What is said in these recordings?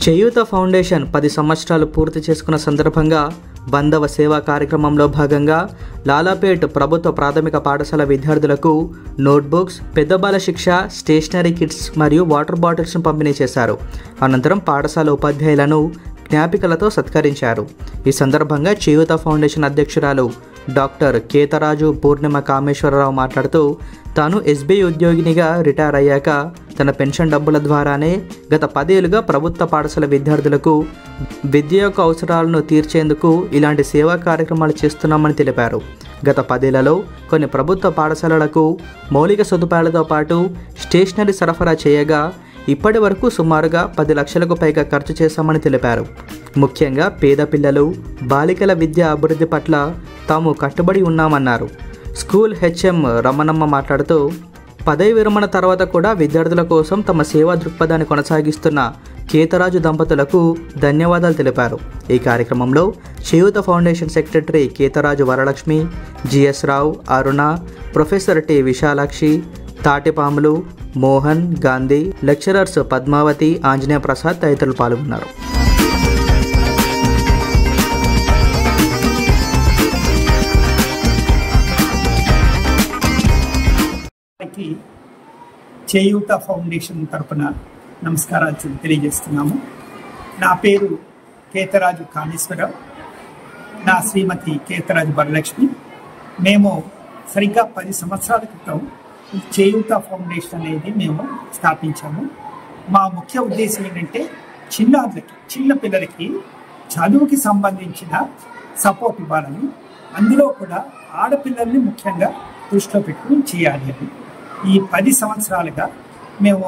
చేయూత foundation 10 సంవత్సరాలు పూర్తి చేసుకున్న సందర్భంగా బంధవ సేవా కార్యక్రమంలో భాగంగా లాలాపేట్ ప్రభుత్వ ప్రాథమిక పాఠశాల విద్యార్థులకు నోట్బుక్స్, పెద్ద బాల శిక్ష, స్టేషనరీ కిట్స్ మరియు వాటర్ బాటిల్స్ను పంపిణీ చేశారు. అనంతరం పాఠశాల ఉపాధ్యాయులను జ్ఞాపికలతో సత్కరించారు. ఈ సందర్భంగా చేయూత ఫౌండేషన్ అధ్యక్షురాలు డాక్టర్ కేతరాజు పూర్ణిమ కామేశ్వరరావు మాట్లాడుతూ, తాను ఎస్బీఐ ఉద్యోగినిగా రిటైర్ అయ్యాక తన పెన్షన్ డబ్బుల ద్వారానే గత 10 ఏళ్లుగా ప్రభుత్వ పాఠశాల విద్యార్థులకు విద్య యొక్క అవసరాలను తీర్చేందుకు ఇలాంటి సేవా కార్యక్రమాలు చేస్తున్నామని తెలిపారు. గత 10 ఏళ్లలో కొన్ని ప్రభుత్వ పాఠశాలలకు మౌలిక సదుపాయాలతో పాటు స్టేషనరీ సరఫరా చేయగా ఇప్పటి వరకు సుమారుగా 10 లక్షలకు పైగా ఖర్చు చేశామని తెలిపారు. ముఖ్యంగా పేద పిల్లలు, బాలికల విద్య అభివృద్ధి పట్ల తాము కట్టుబడి ఉన్నామన్నారు. స్కూల్ హెచ్ఎం రమణమ్మ మాట్లాడుతూ, పదవి విరమణ తర్వాత కూడా విద్యార్థుల కోసం తమ సేవా దృక్పథాన్ని కొనసాగిస్తున్న కేతరాజు దంపతులకు ధన్యవాదాలు తెలిపారు. ఈ కార్యక్రమంలో Cheyutha foundation secretary Ketharaju Varalakshmi, GS Rao, Aruna, professor T Visalakshi, Tatipamulu, Mohan, Gandhi, lecturers Padmavathi, Anjaneya Prasad తదితరులు పాల్గొన్నారు. చేయూత ఫౌండేషన్ తరపున నమస్కారాలు తెలియజేస్తున్నాము. నా పేరు కేతరాజు కామేశ్వరరావు, నా శ్రీమతి కేతరాజు వరలక్ష్మి. మేము సరిగ్గా 10 సంవత్సరాల క్రితం చేయూత ఫౌండేషన్ అనేది మేము స్థాపించాము. మా ముఖ్య ఉద్దేశం ఏంటంటే చిన్న పిల్లలకి చదువుకి సంబంధించిన సపోర్ట్ ఇవ్వాలని, అందులో కూడా ఆడపిల్లల్ని ముఖ్యంగా దృష్టిలో పెట్టుకుని చేయాలి అని. ఈ 10 సంవత్సరాలుగా మేము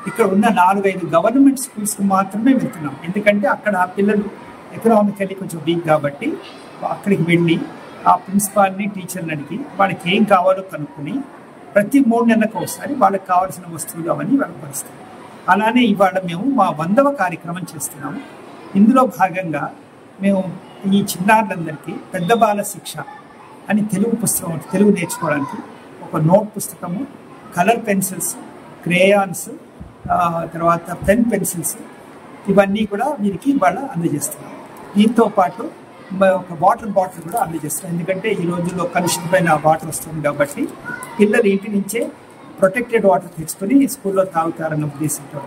ఇక్కడ ఉన్న 4-5 గవర్నమెంట్ స్కూల్స్కి మాత్రమే వెళ్తున్నాం. ఎందుకంటే అక్కడ పిల్లలు ఎకనామికల్లీ కొంచెం వీక్ కాబట్టి అక్కడికి వెళ్ళి ఆ ప్రిన్సిపాల్ని, టీచర్ని అడిగి వాళ్ళకి ఏం కావాలో కనుక్కొని ప్రతి 3 నెలలకు ఒకసారి వాళ్ళకి కావాల్సిన వస్తువులు అవన్నీ వాళ్ళకి పరుస్తాం. అలానే ఇవాళ మేము మా 100వ కార్యక్రమం చేస్తున్నాము. ఇందులో భాగంగా మేము ఈ చిన్నారులందరికీ పెద్ద బాల శిక్ష అని తెలుగు నేర్చుకోవడానికి ఒక నోట్ పుస్తకము, కలర్ పెన్సిల్స్, క్రేయాన్స్, తర్వాత పెన్సిల్స్ ఇవన్నీ కూడా వీరికి ఇవాళ అందజేస్తున్నాం. దీంతో పాటు ఒక వాటర్ బాటిల్ కూడా అందజేస్తున్నాం. ఎందుకంటే ఈ రోజుల్లో కలుషితమైన వాటర్ వస్తుంది కాబట్టి పిల్లలు ఇంటి నుంచే ప్రొటెక్టెడ్ వాటర్ తెచ్చుకొని స్కూల్లో తాగుతారన్న ఉద్దేశంతో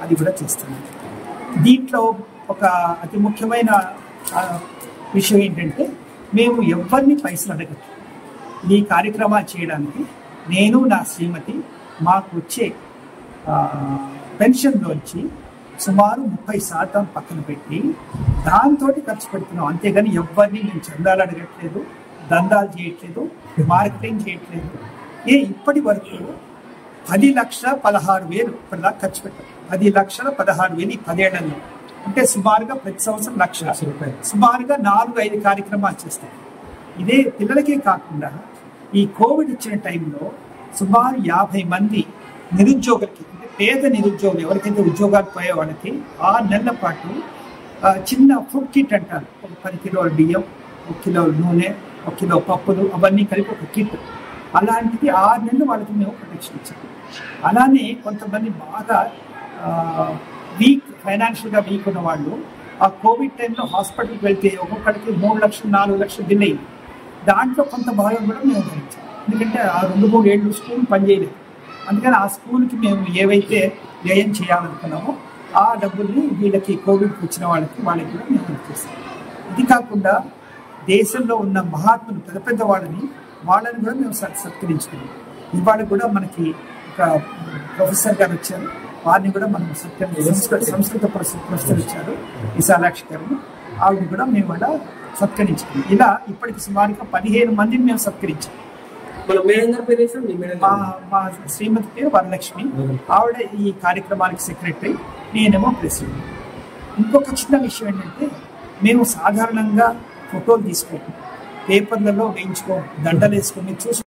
అది కూడా చేస్తున్నాం. దీంట్లో ఒక అతి ముఖ్యమైన విషయం ఏంటంటే, మేము ఎవరిని పైసలు అడగదు. ఈ కార్యక్రమాలు చేయడానికి నేను, నా శ్రీమతి మాకు వచ్చే పెన్షన్లోంచి సుమారు 30% పక్కన పెట్టి దాంతో ఖర్చు పెడుతున్నాం. అంతేగాని ఎవరిని మేము చందాలు అడగట్లేదు, దందాలు చేయట్లేదు, మార్కెటింగ్ చేయట్లేదు. ఇప్పటి వరకు 10,16,000 ఇప్పటిదాకా ఖర్చు పెట్టాం. 10,16,000 ఈ 10 ఏళ్లలో. అంటే సుమారుగా ప్రతి సంవత్సరం 1,00,000 రూపాయలు. సుమారుగా 4-5 కార్యక్రమాలు చేస్తాం. ఇదే పిల్లలకే కాకుండా ఈ కోవిడ్ ఇచ్చిన టైంలో సుమారు 50 మంది నిరుద్యోగులకి, అంటే పేద నిరుద్యోగులు ఎవరికైతే ఉద్యోగాలు పోయే వాళ్ళకి 6 నెలల పాటు చిన్న ఫుడ్ కిట్ అంటారు. ఒక 10 కిలోల బియ్యం, 1 కిలో నూనె, 1 కిలో పప్పులు అవన్నీ కలిపి ఒక కిట్. అలాంటిది 6 నెలలు వాళ్ళకి మేము ప్రొటెక్షన్ ఇచ్చాము. అలానే కొంతమంది బాగా ఫైనాన్షియల్గా వీక్ ఉన్న వాళ్ళు ఆ కోవిడ్ టైంలో హాస్పిటల్కి వెళ్తే ఒక్కొక్కడికి 3 లక్షలు 4 లక్షలు బిల్ అయింది. దాంట్లో కొంత భాగం కూడా మేము భరించాం. ఎందుకంటే ఆ 2-3 ఏళ్ళు స్కూల్ పనిచేయలేదు. అందుకని ఆ స్కూల్కి మేము ఏవైతే వ్యయం చేయాలనుకున్నామో ఆ డబ్బుల్ని వీళ్ళకి కోవిడ్కి వచ్చిన వాళ్ళకి కూడా మేము చేస్తాం. ఇది కాకుండా దేశంలో ఉన్న మహాత్ములు పెద్ద వాళ్ళని కూడా మేము సత్కరించుకున్నాం. ఇవాళ కూడా మనకి ఒక ప్రొఫెసర్ గారు వచ్చారు, వారిని కూడా మనం సంస్కృత ప్రొఫెసర్ వచ్చారు, విశాలాక్షి గారు, ఆవిడ కూడా మేము కూడా సత్కరించుకున్నాం. ఇలా ఇప్పటికి సుమారుగా 15 మందిని మేము సత్కరించాం. మా శ్రీమతి పేరు వరలక్ష్మి, ఆవిడ ఈ కార్యక్రమానికి సెక్రటరీ, నేనేమో ప్రెసిడెంట్. ఇంకొక చిన్న విషయం ఏంటంటే, మేము సాధారణంగా ఫోటోలు తీసుకుంటాం, పేపర్లలో వేయించుకో, దండలు వేసుకొని చూసి